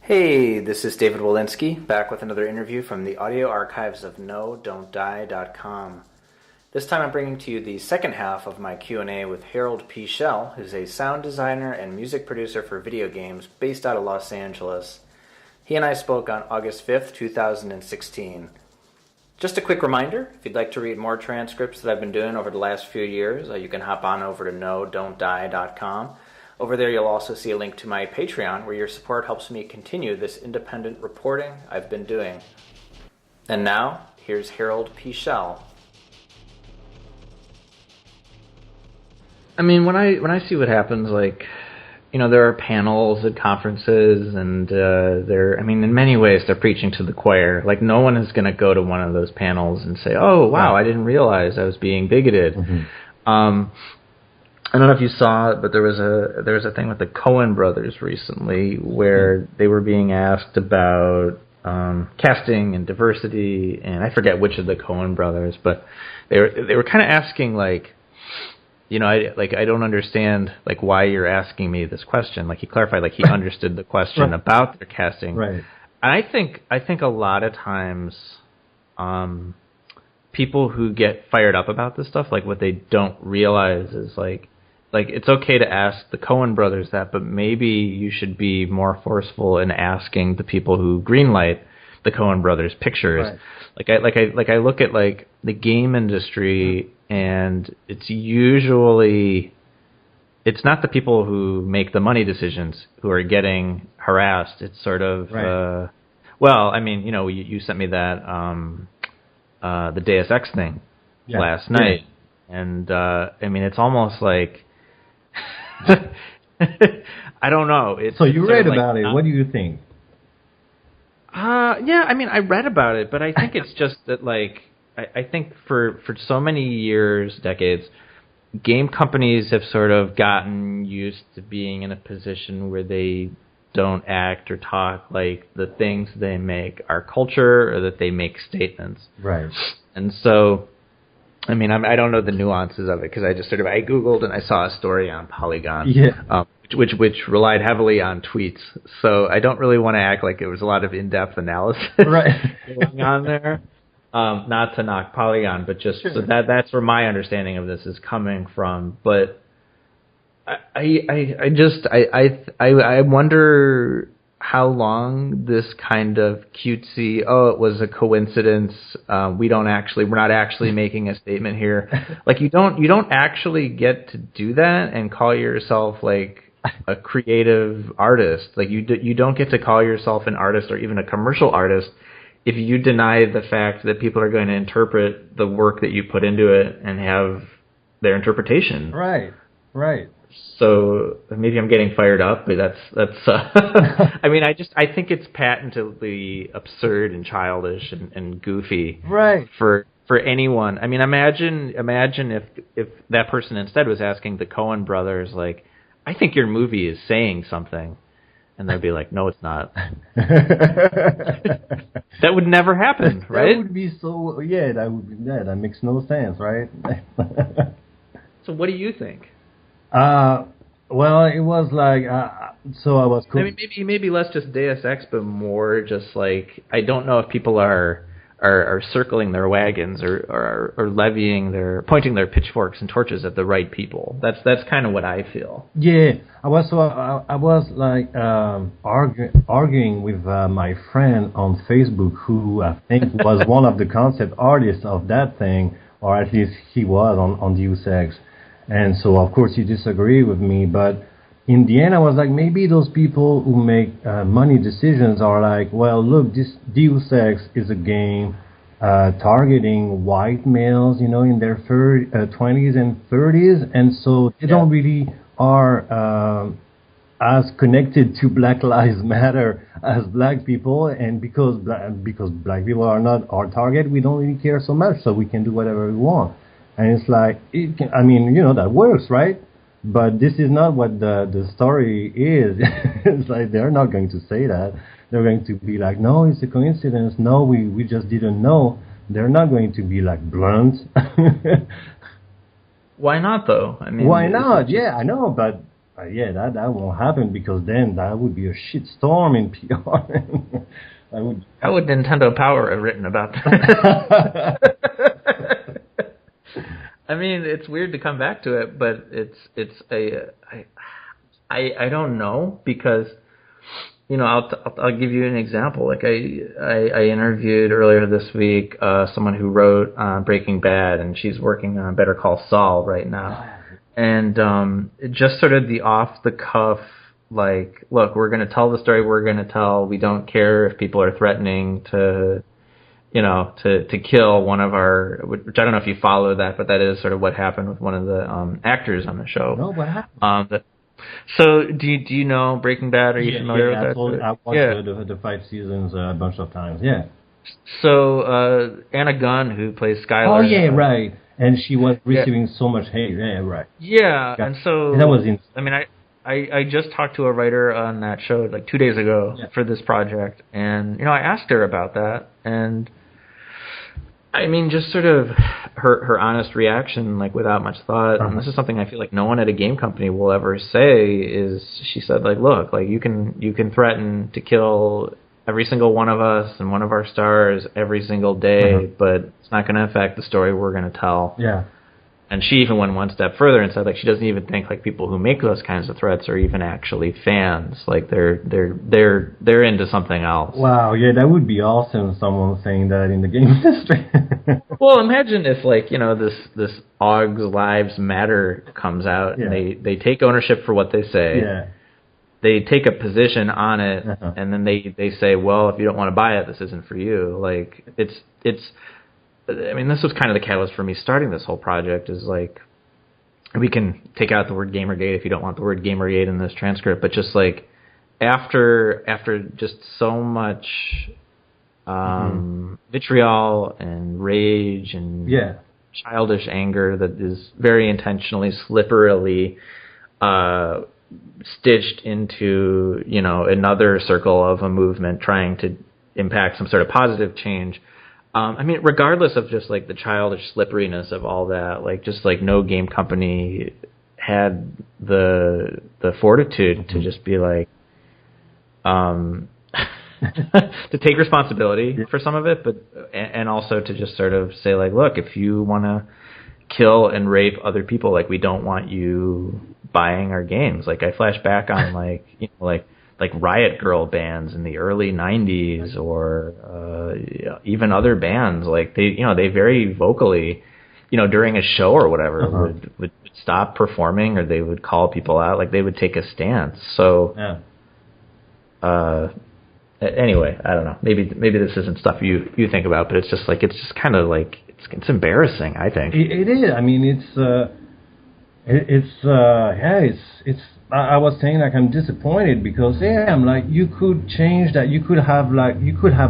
Hey, this is David Wolinsky, back with another interview from the audio archives of NoDon'tDie.com. This time I'm bringing to you the second half of my Q&A with Harold Pichol, who's a sound designer and music producer for video games based out of Los Angeles. He and I spoke on August 5th, 2016. Just a quick reminder, if you'd like to read more transcripts that I've been doing over the last few years, you can hop on over to NoDon'tDie.com. Over there you'll also see a link to my Patreon where your support helps me continue this independent reporting I've been doing. And now, here's Harold Pichol. I mean, when I see what happens, there are panels at conferences, and in many ways they're preaching to the choir. Like, no one is going to go to one of those panels and say, "Oh, wow, I didn't realize I was being bigoted." Mm-hmm. I don't know if you saw it, but there was a thing with the Coen brothers recently where they were being asked about casting and diversity, and I forget which of the Coen brothers, but they were kind of asking I don't understand why you're asking me this question. He clarified he understood the question about their casting. Right. And I think a lot of times people who get fired up about this stuff, what they don't realize is it's okay to ask the Coen brothers that, but maybe you should be more forceful in asking the people who greenlight the Coen brothers pictures. Right. I look at the game industry, and it's not the people who make the money decisions who are getting harassed. It's sort of you sent me that the Deus Ex thing last night, and it's almost like. I don't know. So you read about it. What do you think? I read about it, but I think it's just that, I think for so many years, decades, game companies have sort of gotten used to being in a position where they don't act or talk like the things they make are culture, or that they make statements. Right. And so, I don't know the nuances of it, because I Googled and I saw a story on Polygon, which relied heavily on tweets. So I don't really want to act like it was a lot of in-depth analysis going on there. Not to knock Polygon, but just so that's where my understanding of this is coming from. But I wonder how long this kind of cutesy, it was a coincidence, we're not actually making a statement here. You don't actually get to do that and call yourself a creative artist. You don't get to call yourself an artist or even a commercial artist if you deny the fact that people are going to interpret the work that you put into it and have their interpretation. Right. So maybe I'm getting fired up, but that's. I think it's patently absurd and childish and goofy. Right. For anyone. Imagine if that person instead was asking the Coen brothers, I think your movie is saying something, and they'd be like, no, it's not. That would never happen, right? That would be so. Yeah, that makes no sense, right? So what do you think? Well, it was so I was. Maybe less just Deus Ex, but more just I don't know if people are circling their wagons or pointing their pitchforks and torches at the right people. That's kind of what I feel. Yeah, I was arguing with my friend on Facebook, who I think was one of the concept artists of that thing, or at least he was on Deus Ex. And so, of course, you disagree with me, but in the end, I was maybe those people who make money decisions are well, look, this Deus Ex is a game targeting white males, in their 20s and 30s, and so they don't really are as connected to Black Lives Matter as black people, and because black people are not our target, we don't really care so much, so we can do whatever we want. And it's that works, right? But this is not what the story is. It's they're not going to say that. They're going to be no, it's a coincidence. No, we just didn't know. They're not going to be blunt. Why not, though? Why not? Yeah, I know, but yeah, that won't happen because then that would be a shitstorm in PR. I would. How would Nintendo Power have written about that? I mean, it's weird to come back to it, but I don't know because, you know, I'll give you an example. Like I interviewed earlier this week someone who wrote Breaking Bad, and she's working on Better Call Saul right now. And it just sort of the off the cuff, like, look, we're going to tell the story we're going to tell. We don't care if people are threatening to, you know, to kill one of our, which I don't know if you follow that, but that is sort of what happened with one of the actors on the show. No, what happened? So do you know Breaking Bad? Are you familiar with that? I watched the 5 seasons a bunch of times. Yeah. So Anna Gunn, who plays Skylar. Oh yeah, right. And she was receiving so much hate. Yeah, right. Yeah, and so that was insane. I mean, I just talked to a writer on that show like 2 days ago for this project, and you know, I asked her about that, and I mean, just sort of her honest reaction, like without much thought. And this is something I feel like no one at a game company will ever say. Is she said like, look, like you can threaten to kill every single one of us and one of our stars every single day, but it's not going to affect the story we're going to tell. Yeah. And she even went one step further and said like she doesn't even think like people who make those kinds of threats are even actually fans. Like they're into something else. Wow, yeah, that would be awesome. Someone saying that in the game industry. Well, imagine if like, you know, this Augs Lives Matter comes out and they take ownership for what they say. Yeah. They take a position on it, and then they say, well, if you don't want to buy it, this isn't for you. Like, it's. I mean, this was kind of the catalyst for me starting this whole project. Is like, we can take out the word Gamergate if you don't want the word Gamergate in this transcript, but just like after just so much vitriol and rage and childish anger that is very intentionally, slipperily stitched into, you know, another circle of a movement trying to impact some sort of positive change. I mean, regardless of just like the childish slipperiness of all that, like just like no game company had the fortitude to just be like, to take responsibility for some of it, but and also to just sort of say like, look, if you want to kill and rape other people, like we don't want you buying our games. Like I flash back on like, you know, like Riot Girl bands in the early 90s or even other bands, like they very vocally, you know, during a show or whatever would stop performing, or they would call people out, like they would take a stance. So anyway, I don't know, maybe this isn't stuff you think about, but it's just kind of like it's embarrassing, I think. It is. I mean, it's I was saying like I'm disappointed because I'm like, you could change that. You could have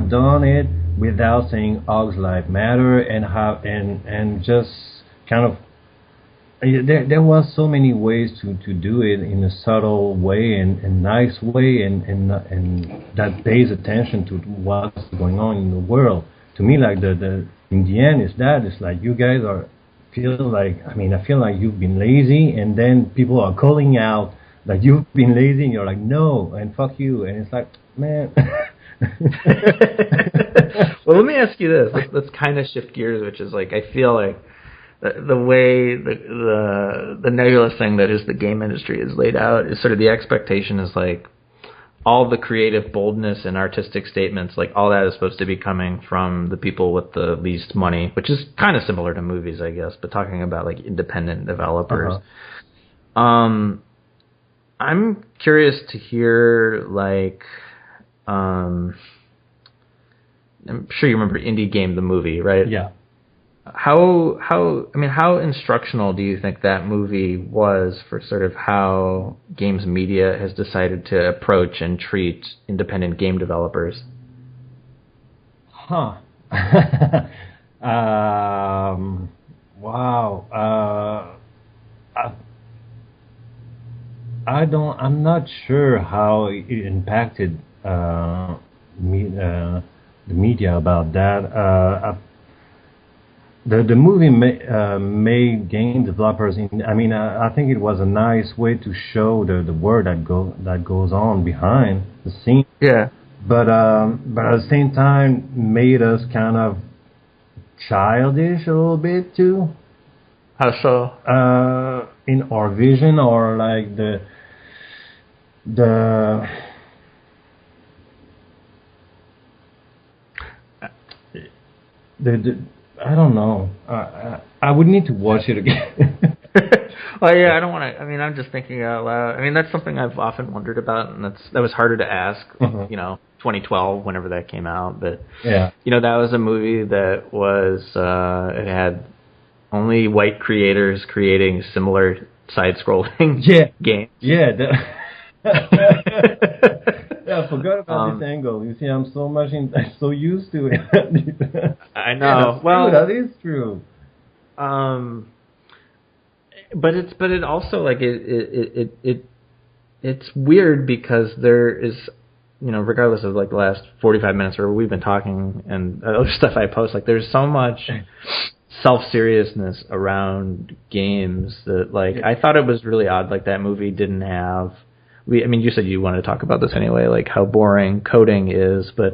done it without saying Augs Life Matter and just kind of there was so many ways to do it in a subtle way and nice way and that pays attention to what's going on in the world. To me, like the in the end it's like you guys I feel like you've been lazy, and then people are calling out like you've been lazy, and you're like, no, and fuck you, and it's like, man. Well, let me ask you this. Let's kind of shift gears, which is like, I feel like the way the nebulous thing that is the game industry is laid out is sort of the expectation is like all the creative boldness and artistic statements, like all that is supposed to be coming from the people with the least money, which is kind of similar to movies, I guess, but talking about like independent developers. I'm curious to hear, like, I'm sure you remember Indie Game, the movie, right? Yeah. How instructional do you think that movie was for sort of how games media has decided to approach and treat independent game developers? Wow. I'm not sure how it impacted the media about that. the movie made game developers. I think it was a nice way to show the work that goes on behind the scene. Yeah. But at the same time, made us kind of childish a little bit too. How so? In our vision, or like the I don't know. I would need to watch it again. Oh yeah, I don't want to. I mean, I'm just thinking out loud. I mean, that's something I've often wondered about, and that was harder to ask. 2012, whenever that came out. But yeah, that was a movie that was it had only white creators creating similar side-scrolling games. Yeah. Yeah, I forgot about this angle. You see, I'm so used to it. I know. Well, that is true. But it also like it's weird because there is, regardless of like the last 45 minutes where we've been talking and other stuff I post, like there's so much self-seriousness around games that like I thought it was really odd. Like that movie didn't have. You said you wanted to talk about this anyway, like how boring coding is, but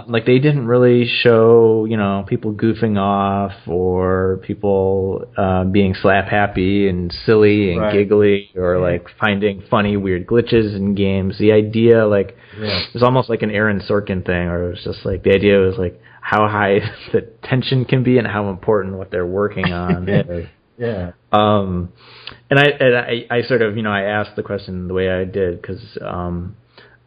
like they didn't really show, people goofing off or people being slap happy and silly and giggly or like finding funny, weird glitches in games. The idea, like, it was almost like an Aaron Sorkin thing, or it was just like the idea was like how high the tension can be and how important what they're working on is. Yeah. And I sort of, I asked the question the way I did because I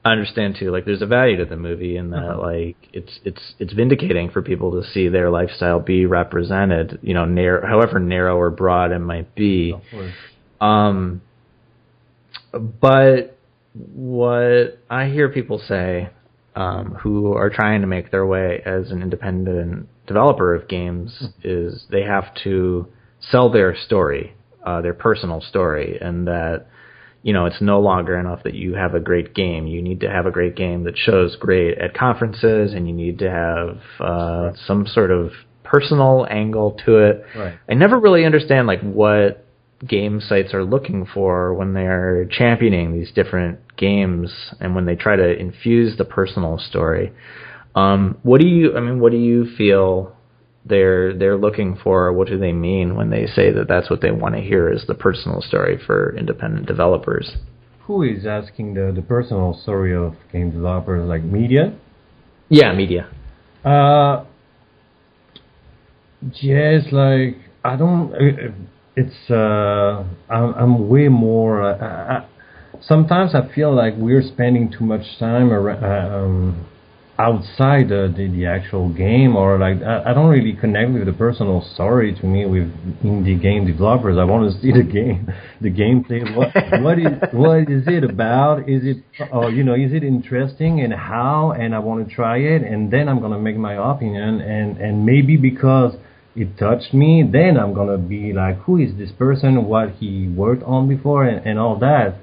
understand too, like there's a value to the movie in that like it's vindicating for people to see their lifestyle be represented, however narrow or broad it might be. Of course. But what I hear people say, who are trying to make their way as an independent developer of games, is they have to sell their story, their personal story, and that it's no longer enough that you have a great game. You need to have a great game that shows great at conferences, and you need to have some sort of personal angle to it. Right. I never really understand like what game sites are looking for when they're championing these different games and when they try to infuse the personal story. What do you feel they're looking for? What do they mean when they say that that's what they want to hear is the personal story for independent developers? Who is asking the personal story of game developers, like media? Yeah, media. Yes, like I don't. It's I'm way more. Sometimes I feel like we're spending too much time outside the actual game, or like I don't really connect with the personal story. To me, with indie game developers, I want to see the gameplay. What is it about? Is it is it interesting, and how? And I want to try it, and then I'm gonna make my opinion, and maybe because it touched me, then I'm gonna be like, who is this person? What he worked on before, and all that.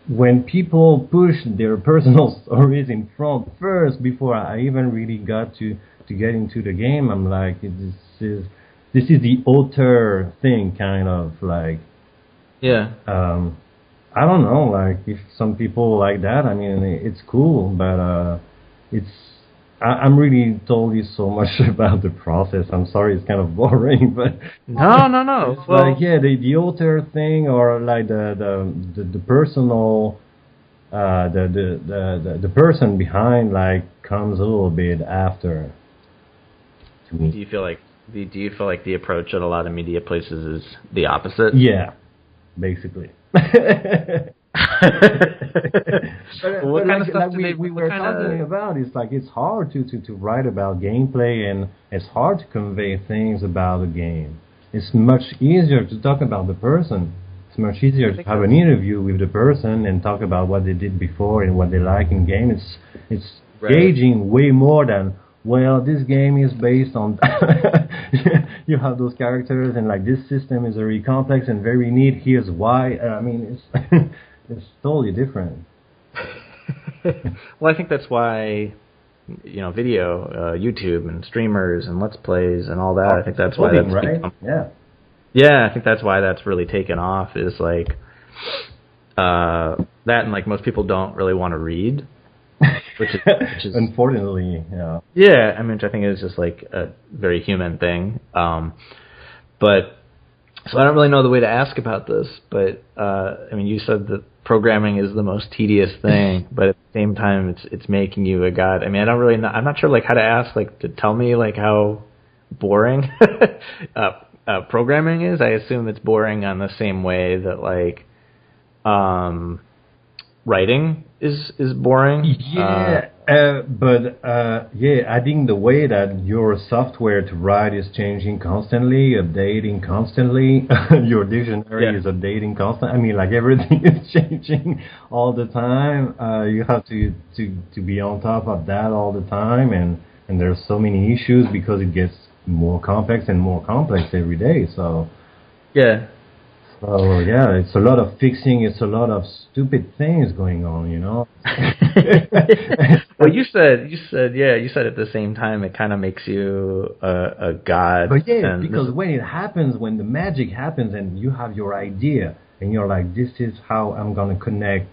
When people push their personal stories in front first before I even really got to get into the game, I'm like, this is the author thing, kind of like. Yeah. I don't know, like if some people like that, I mean, it's cool, but I'm really told you so much about the process. I'm sorry, it's kind of boring, but no. It's like the author thing, or like the personal, the person behind like comes a little bit after. To me. Do you feel like the approach at a lot of media places is the opposite? Yeah, basically. What kind of stuff we were talking about? It's like it's hard to write about gameplay, and it's hard to convey things about a game. It's much easier to talk about the person. It's much easier to have an interview with the person and talk about what they did before and what they like in game. It's engaging way more than, well, this game is based on you have those characters, and like this system is very complex and very neat. Here's why. I mean, it's totally different. Well, I think that's why video, YouTube and streamers and Let's Plays and all that. I think that's why Coding, that's right? Yeah, I think that's why that's really taken off. Is like that, and like most people don't really want to read, which is unfortunately, yeah. Yeah, I mean, which I think is just like a very human thing. But so I don't really know the way to ask about this. But I mean, you said that programming is the most tedious thing, but at the same time, it's making you a god. I mean, I don't really know. I'm not sure like how to ask, like to tell me like how boring programming is. I assume it's boring on the same way that like writing is boring. Yeah, but adding the way that your software to write is changing constantly, updating constantly. Your dictionary is updating constantly. I mean, like everything is changing all the time. You have to be on top of that all the time, and there's so many issues because it gets more complex and more complex every day. So yeah. So yeah, it's a lot of fixing. It's a lot of stupid things going on, you know. Well, you said at the same time it kind of makes you a god. But yeah, because when it happens, when the magic happens, and you have your idea, and you're like, this is how I'm gonna connect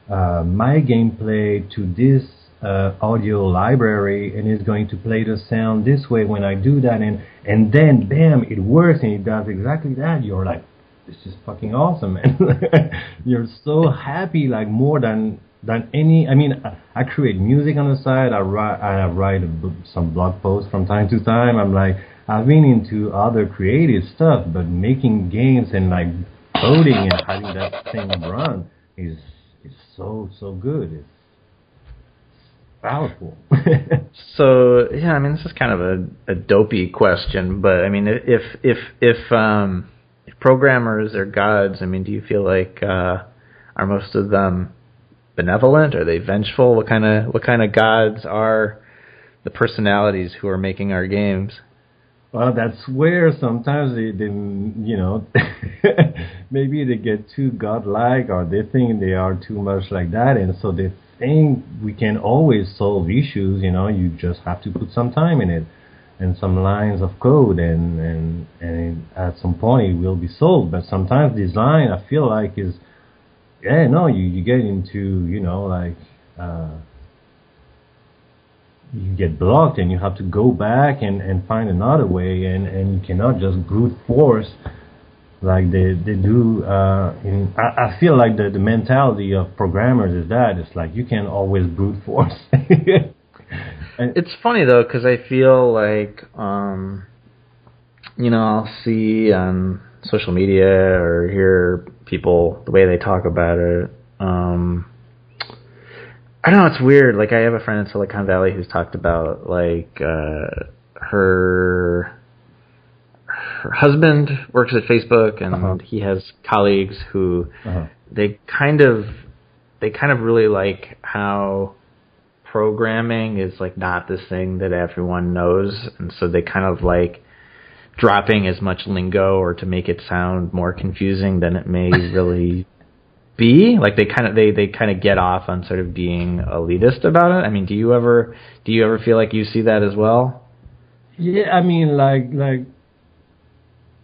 my gameplay to this audio library, and it's going to play the sound this way when I do that, and then bam, it works, and it does exactly that. You're like, this is fucking awesome, man. You're so happy, like more than any. I mean, I create music on the side. I write some blog posts from time to time. I'm like, I've been into other creative stuff, but making games and like coding and having that thing run is so good. It's powerful. So yeah, I mean, this is kind of a dopey question, but I mean, if programmers are gods, I mean, do you feel like are most of them benevolent? Are they vengeful? What kind of gods are the personalities who are making our games? Well, that's where sometimes they you know, maybe they get too godlike, or they think they are too much like that, and so they think we can always solve issues. You know, you just have to put some time in it and some lines of code, and at some point it will be solved. But sometimes design, I feel like, is you get into, you know, like you get blocked and you have to go back and find another way, and you cannot just brute force like they do. I feel like the mentality of programmers is that it's like you can always brute force. It's funny though, because I feel like you know, I'll see on social media or hear people the way they talk about it. I don't know, it's weird. Like, I have a friend in Silicon Valley who's talked about like her husband works at Facebook, and he has colleagues who they kind of really like how programming is like not this thing that everyone knows, and so they kind of like dropping as much lingo or to make it sound more confusing than it may really be. Like they kind of get off on sort of being elitist about it. I mean, do you ever feel like you see that as well? Yeah, I mean, like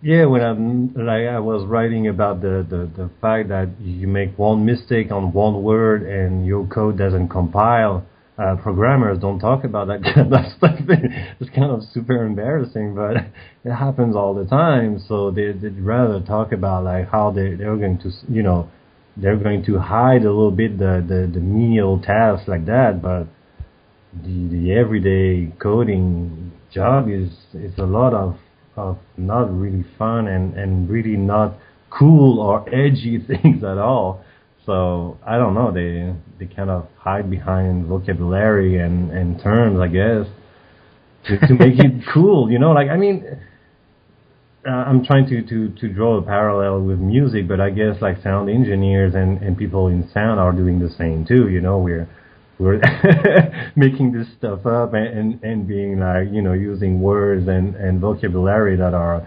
yeah, when I was writing about the fact that you make one mistake on one word and your code doesn't compile. Programmers don't talk about that kind of stuff. It's kind of super embarrassing, but it happens all the time. So they'd rather talk about like how they're going to, you know, they're going to hide a little bit the menial tasks like that. But the everyday coding job is a lot of not really fun and really not cool or edgy things at all. So I don't know, they kind of hide behind vocabulary and terms, I guess, to make it cool, you know. Like, I mean, I'm trying to draw a parallel with music, but I guess like sound engineers and people in sound are doing the same too. You know, we're making this stuff up and being like, you know, using words and vocabulary that are.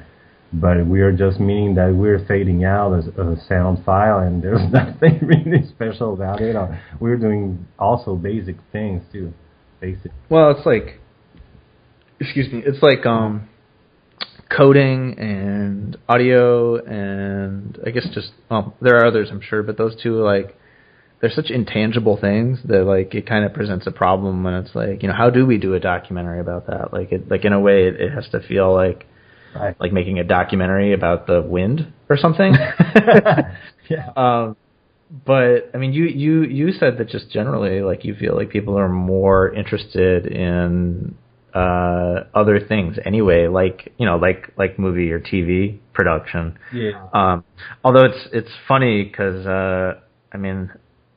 But we are just meaning that we're fading out as a sound file, and there's nothing really special about it. We're doing also basic things too. basic. Well, it's like, excuse me, it's like coding and audio and I guess just there are others I'm sure, but those two like they're such intangible things that like it kind of presents a problem when it's like, how do we do a documentary about that? Like in a way it has to feel like Right. like making a documentary about the wind or something. Yeah. But I mean, you said that just generally, like you feel like people are more interested in other things anyway, like like movie or TV production. Yeah. Although it's funny because I mean,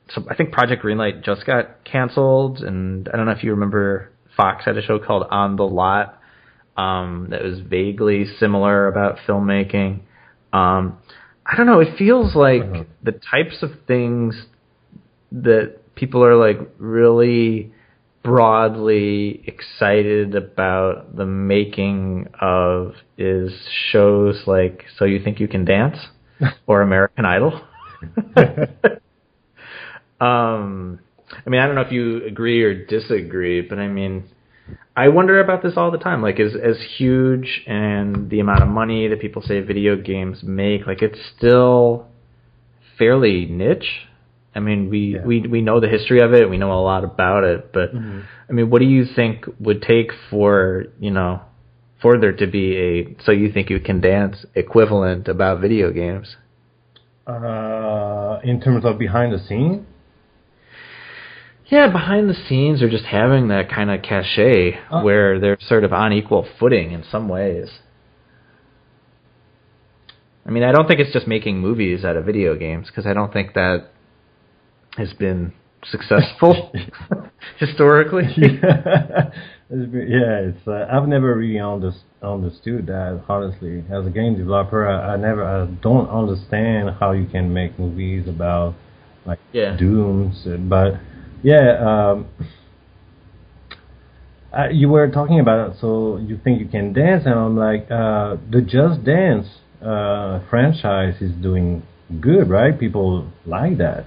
so I think Project Greenlight just got canceled, and I don't know if you remember Fox had a show called On the Lot that was vaguely similar about filmmaking. I don't know. It feels like the types of things that people are like really broadly excited about the making of is shows like So You Think You Can Dance or American Idol. I mean, I don't know if you agree or disagree, but I mean, I wonder about this all the time. Like, as huge and the amount of money that people say video games make, like, it's still fairly niche. I mean, we know the history of it. We know a lot about it. But, I mean, what do you think would take for there to be a So You Think You Can Dance equivalent about video games? In terms of behind the scenes? Yeah, behind the scenes or just having that kind of cachet where they're sort of on equal footing in some ways. I mean, I don't think it's just making movies out of video games because I don't think that has been successful historically. It's I've never really understood that, honestly. As a game developer, I don't understand how you can make movies about like dooms, but you were talking about it, So You Think You Can Dance, and I'm like, the Just Dance franchise is doing good, right? People like that.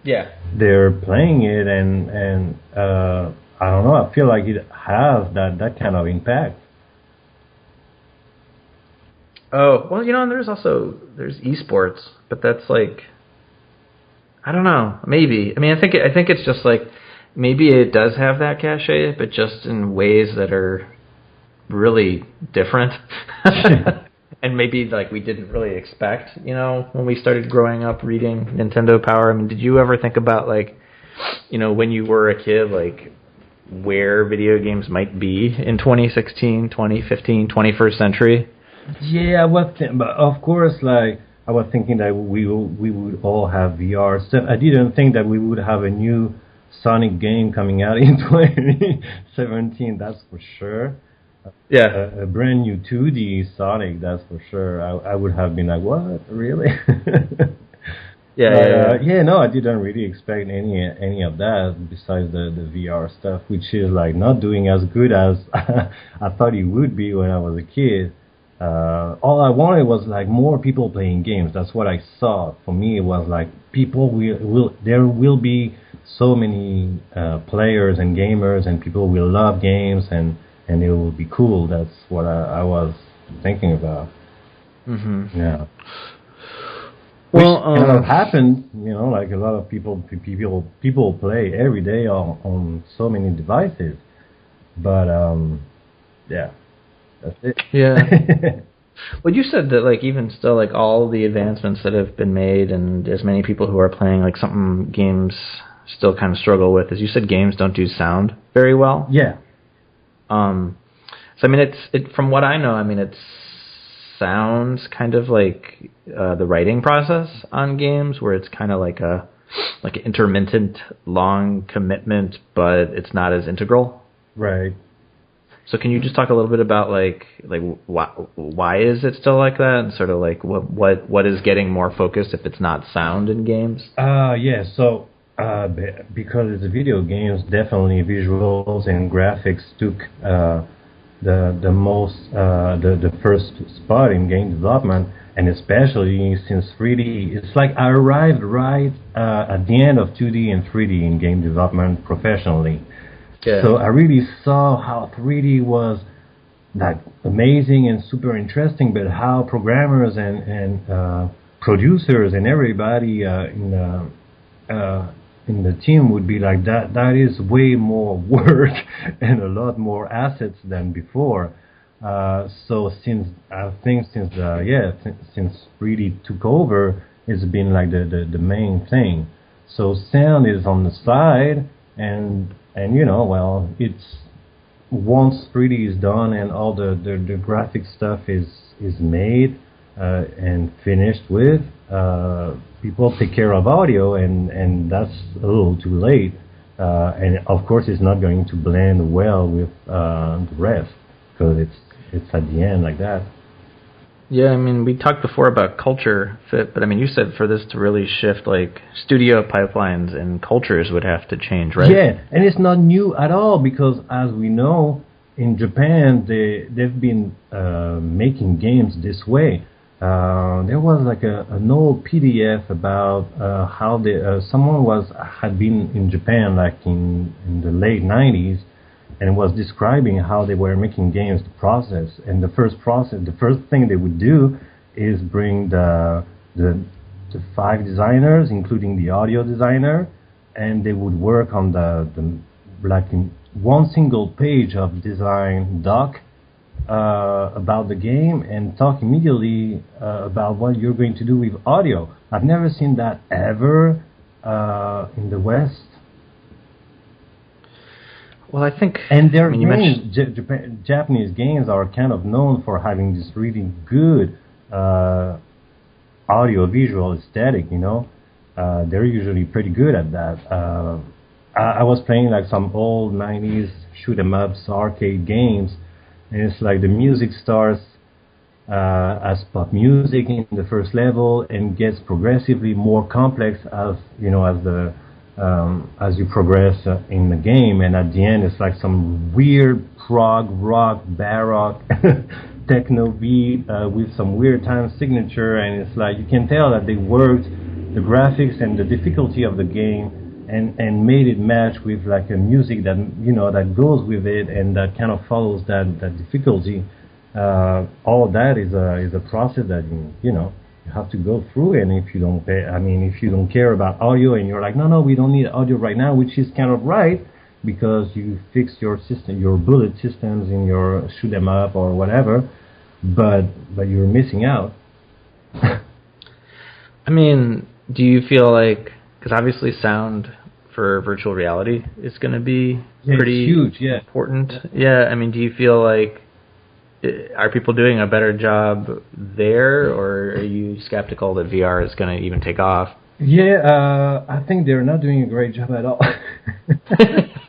Yeah. They're playing it, and I don't know, I feel like it has that kind of impact. Oh, well, and there's esports, but that's like, I don't know. Maybe. I mean, I think it's just like maybe it does have that cachet, but just in ways that are really different, and maybe like we didn't really expect. When we started growing up reading Nintendo Power. I mean, did you ever think about like, when you were a kid, like where video games might be in 2016, 2015, 21st century? Yeah, but of course, like. I was thinking that we would all have VR stuff. I didn't think that we would have a new Sonic game coming out in 2017. That's for sure. Yeah, a brand new 2D Sonic. That's for sure. I would have been like, what, really? No, I didn't really expect any of that besides the VR stuff, which is like not doing as good as I thought it would be when I was a kid. All I wanted was like more people playing games. That's what I saw. For me, it was like there will be so many players and gamers, and people will love games, and it will be cool. That's what I was thinking about. Mm-hmm. Yeah. Well, kind of happened. Like a lot of people play every day on so many devices, but yeah. That's it. Yeah. Well, you said that like even still like all the advancements that have been made and as many people who are playing, like something games still kind of struggle with is you said games don't do sound very well. Yeah. So I mean it from what I know, I mean it sounds kind of like the writing process on games where it's kind of like an intermittent long commitment, but it's not as integral. Right. So can you just talk a little bit about like why is it still like that, and sort of like what is getting more focused if it's not sound in games? Yeah. So because it's video games, definitely visuals and graphics took the first spot in game development, and especially since 3D, it's like I arrived right at the end of 2D and 3D in game development professionally. Yeah. So I really saw how 3D was like amazing and super interesting, but how programmers and producers and everybody in the team would be like that is way more work and a lot more assets than before. So since I think since 3D took over, it's been like the main thing. So sound is on the side, and well, it's once 3D is done and all the graphic stuff is made and finished with, people take care of audio, and that's a little too late. And of course, it's not going to blend well with the rest because it's at the end like that. Yeah, I mean, we talked before about culture fit, but I mean, you said for this to really shift, like, studio pipelines and cultures would have to change, right? Yeah, and it's not new at all because, as we know, in Japan, they've been making games this way. There was like an old PDF about how someone had been in Japan like in the late 90s and was describing how they were making games, the process. And the first thing they would do is bring the 5 designers, including the audio designer, and they would work on the like in one single page of design doc about the game and talk immediately about what you're going to do with audio. I've never seen that ever in the West. Well, I think... And their games, Japanese games are kind of known for having this really good audio-visual aesthetic, They're usually pretty good at that. I was playing like some old 90s shoot-em-ups arcade games, and it's like the music starts as pop music in the first level and gets progressively more complex as you progress in the game, and at the end it's like some weird prog rock baroque techno beat with some weird time signature, and it's like you can tell that they worked the graphics and the difficulty of the game and made it match with like a music that that goes with it and that kind of follows that difficulty. All that is a process that you have to go through, and if you don't care about audio and you're like, no, we don't need audio right now, which is kind of right because you fixed your system, your bullet systems in your shoot 'em up or whatever, but you're missing out. I mean, do you feel like, because obviously sound for virtual reality is going to be pretty huge, important. Yeah, I mean, do you feel like, are people doing a better job there, or are you skeptical that VR is going to even take off? Yeah, I think they're not doing a great job at all.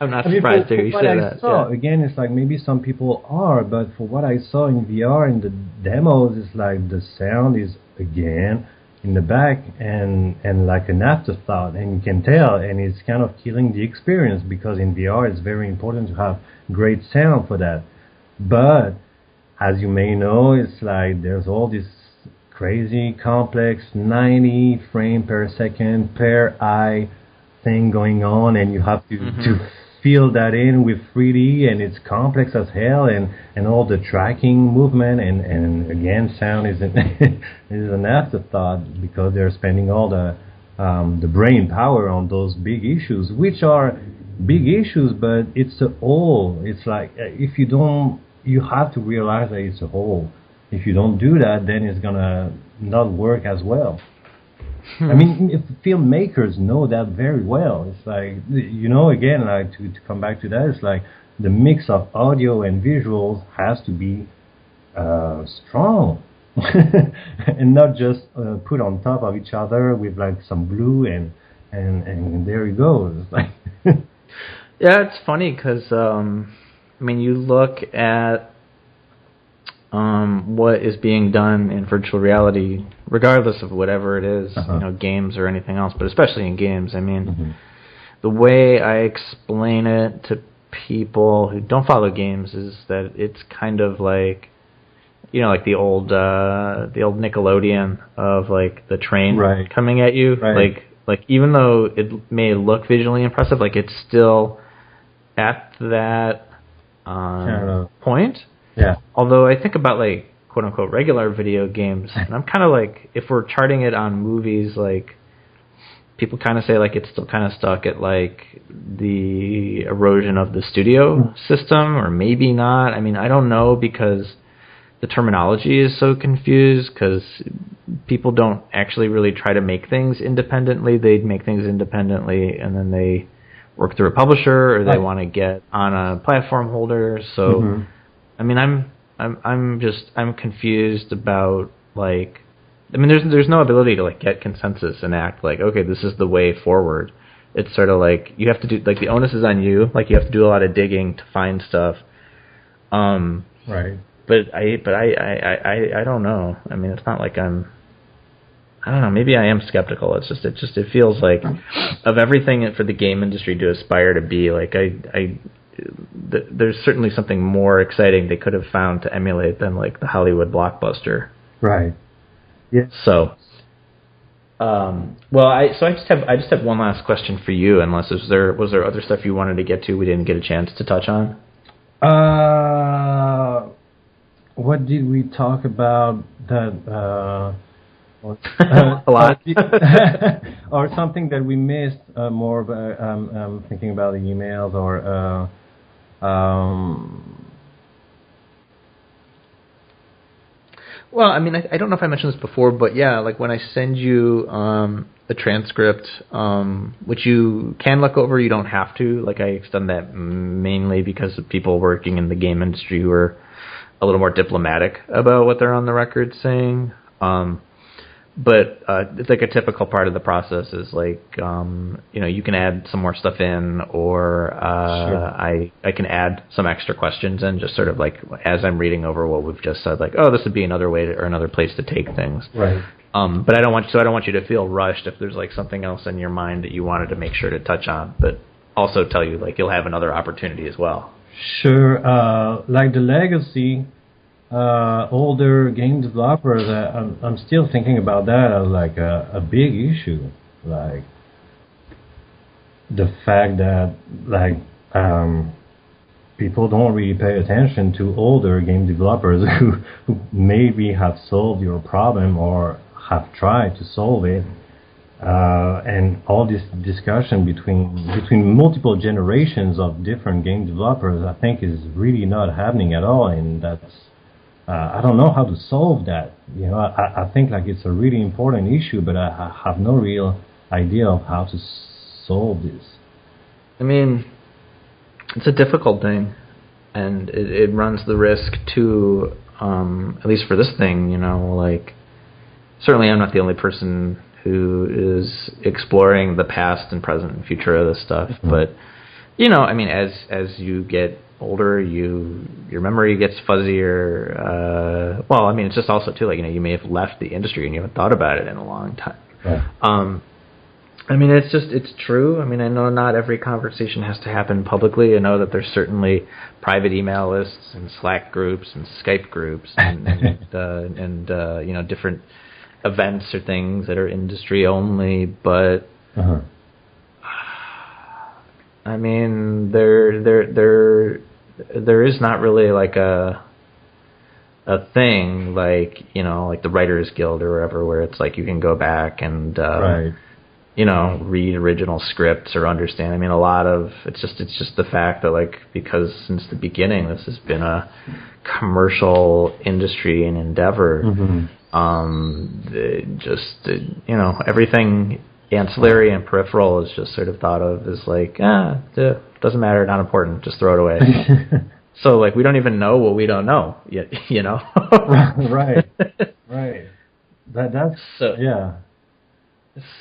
I'm not surprised to hear you say that. Again, it's like maybe some people are, but for what I saw in VR in the demos, it's like the sound is, again, in the back and like an afterthought, and you can tell, and it's kind of killing the experience because in VR it's very important to have great sound for that. But as you may know, it's like there's all this crazy complex 90 frame per second per eye thing going on, and you have to fill that in with 3D, and it's complex as hell, and all the tracking movement and again sound is an afterthought because they're spending all the brain power on those big issues, which are big issues, but it's a whole. It's like if you don't, you have to realize that it's a whole. If you don't do that, then it's gonna not work as well. I mean, if filmmakers know that very well. It's like, again, like to come back to that, it's like the mix of audio and visuals has to be strong and not just put on top of each other with like some blue and there you go. It's like yeah, it's funny because you look at what is being done in virtual reality, regardless of whatever it is, games or anything else, but especially in games. I mean, the way I explain it to people who don't follow games is that it's kind of like like the old Nickelodeon of like the train Right. coming at you. Right. Like even though it may look visually impressive, like it's still at that point. Yeah. Although I think about like quote unquote regular video games, and I'm kind of like, if we're charting it on movies, like people kind of say like it's still kind of stuck at like the erosion of the studio system, or maybe not. I mean, I don't know, because the terminology is so confused, because people don't actually really try to make things independently. They make things independently and then they work through a publisher, or they want to get on a platform holder. So, I mean, I'm confused about like, I mean, there's no ability to like get consensus and act like, okay, this is the way forward. It's sort of like you have to do, like the onus is on you. Like you have to do a lot of digging to find stuff. Right. But I don't know. I mean, it's not like I don't know. Maybe I am skeptical. It feels like of everything for the game industry to aspire to be, like there's certainly something more exciting they could have found to emulate than like the Hollywood blockbuster. Right. Yeah. So, well, I just have one last question for you. Unless was there other stuff you wanted to get to we didn't get a chance to touch on? What did we talk about that? A lot. Or something that we missed, more about, I'm thinking about the emails, or well, I mean, I don't know if I mentioned this before, but yeah, like when I send you a transcript, which you can look over, you don't have to. Like I extend that mainly because of people working in the game industry who are a little more diplomatic about what they're on the record saying. But it's like a typical part of the process is like, you can add some more stuff in, or sure. I can add some extra questions in, just sort of like as I'm reading over what we've just said, like, oh, this would be another way or another place to take things. Right. But I don't want you to feel rushed if there's like something else in your mind that you wanted to make sure to touch on, but also tell you like you'll have another opportunity as well. Sure. Like the legacy. Older game developers, I'm still thinking about that as like a big issue. Like the fact that like people don't really pay attention to older game developers who maybe have solved your problem or have tried to solve it, and all this discussion between multiple generations of different game developers, I think is really not happening at all, and that's. I don't know how to solve that. I think like it's a really important issue, but I have no real idea of how to solve this. I mean, it's a difficult thing, and it runs the risk to, at least for this thing, like, certainly I'm not the only person who is exploring the past and present and future of this stuff, but, I mean, as you get older, your memory gets fuzzier. Well, I mean, it's just also too like you may have left the industry and you haven't thought about it in a long time. Yeah. I mean, it's true. I mean, I know not every conversation has to happen publicly. I know that there's certainly private email lists and Slack groups and Skype groups and different events or things that are industry only, but. Uh-huh. I mean, there is not really like a thing like like the Writers Guild or wherever, where it's like you can go back and right. Read original scripts or understand. I mean, a lot of it's just the fact that like because since the beginning this has been a commercial industry and endeavor. Everything ancillary and peripheral is just sort of thought of as like, doesn't matter, not important, just throw it away. So like we don't even know what we don't know yet, Right. That's so, yeah.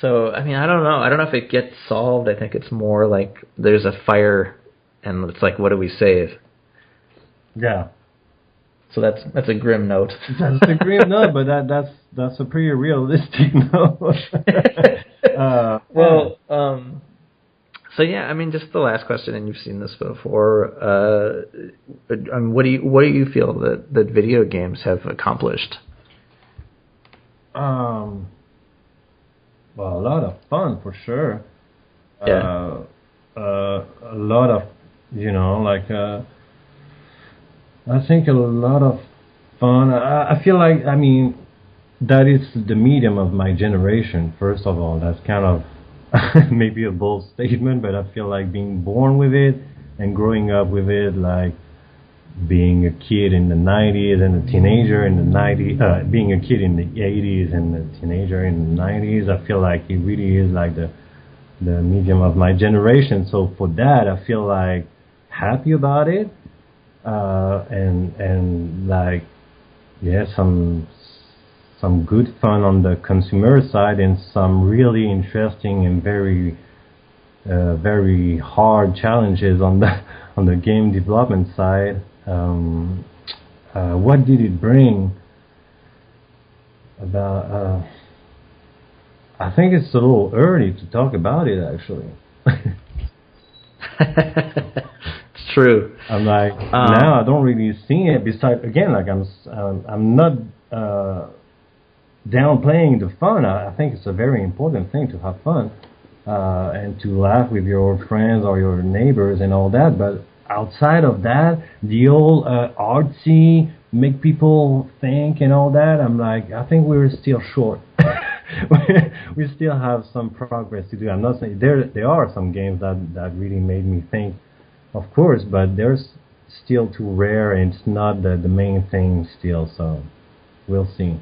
So I mean, I don't know if it gets solved. I think it's more like there's a fire and it's like, what do we save? Yeah. So that's a grim note. That's a grim note, but that's a pretty realistic note. So yeah, I mean, just the last question, and you've seen this before. I mean, what do you feel that video games have accomplished? Well, a lot of fun for sure. Yeah. A lot of, like, I think a lot of fun. I feel like, I mean, that is the medium of my generation, first of all. That's kind of maybe a bold statement, but I feel like being born with it and growing up with it, like being a kid in the 90s and a teenager in the 90s, being a kid in the 80s and a teenager in the 90s, I feel like it really is like the medium of my generation. So for that, I feel like happy about it, and like, yeah, some good fun on the consumer side and some really interesting and very very hard challenges on the game development side. What did it bring about? I think it's a little early to talk about it, actually. It's true. I'm like, now I don't really see it. Besides, again, like I'm not downplaying the fun. I think it's a very important thing to have fun and to laugh with your friends or your neighbors and all that. But outside of that, the old artsy, make people think and all that, I'm like, I think we're still short. We still have some progress to do. I'm not saying there are some games that really made me think, of course, but they're still too rare and it's not the main thing still. So we'll see.